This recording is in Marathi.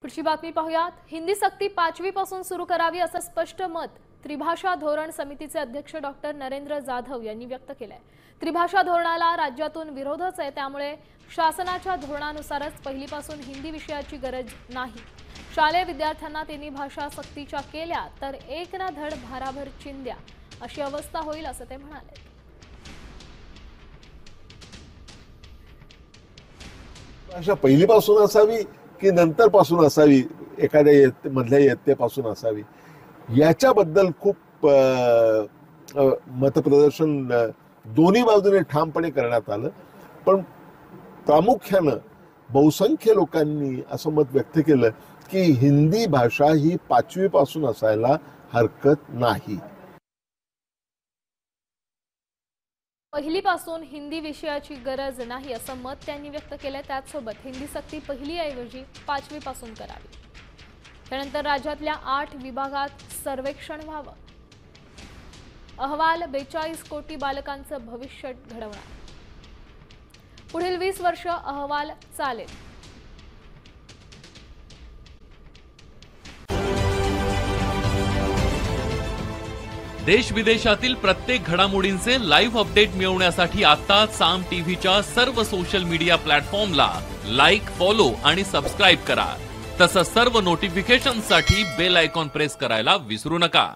पुढची बातमी पाहूयात। हिंदी सक्ती 5वी पासून सुरू करावी असं स्पष्ट मत त्रिभाषा धोरण समितीचे अध्यक्ष डॉक्टर नरेंद्र जाधव यांनी व्यक्त केलंय। त्रिभाषा धोरणाला राज्यातून विरोधच आहे, त्यामुळे शासनाच्या धोरणानुसारच पहिलीपासून हिंदी विषयाची गरज नाही। शालेय विद्यार्थ्यांना तिन्ही भाषा सक्तीच्या केल्या तर एक ना धड भाराभर चिंध्या अशी अवस्था होईल असं ते म्हणाले। भाषा पहिलीपासून असावी की नंतर पासून असावी, एखाद्या मधल्या इयत्तेपासून असावी, याच्याबद्दल खूप मतप्रदर्शन दोन्ही बाजूने ठामपणे करण्यात आलं। पण प्रामुख्याने बहुसंख्य लोकांनी असं मत व्यक्त केलं की हिंदी भाषा ही 5वी पासून असायला हरकत नाही। पहिलीपासून हिंदी विषयाची गरज नाही असं मत त्यांनी व्यक्त केलंय। त्याचसोबत हिंदी सक्ती पहिलीऐवजी 5वी पासून करावी। त्यानंतर राज्यातल्या 8 विभागात सर्वेक्षण व्हावं। अहवाल 42 कोटी बालकांचं भविष्य घडवणार। पुढील 20 वर्ष अहवाल चालेल। देश विदेशातील प्रत्येक घडामोडींचे लाईव्ह अपडेट मिळवण्यासाठी आता साम टीव्हीच्या सर्व सोशल मीडिया प्लॅटफॉर्मला लाईक, फॉलो आणि सबस्क्राइब करा। तसंच सर्व नोटिफिकेशनसाठी बेल आयकॉन प्रेस करायला विसरू नका।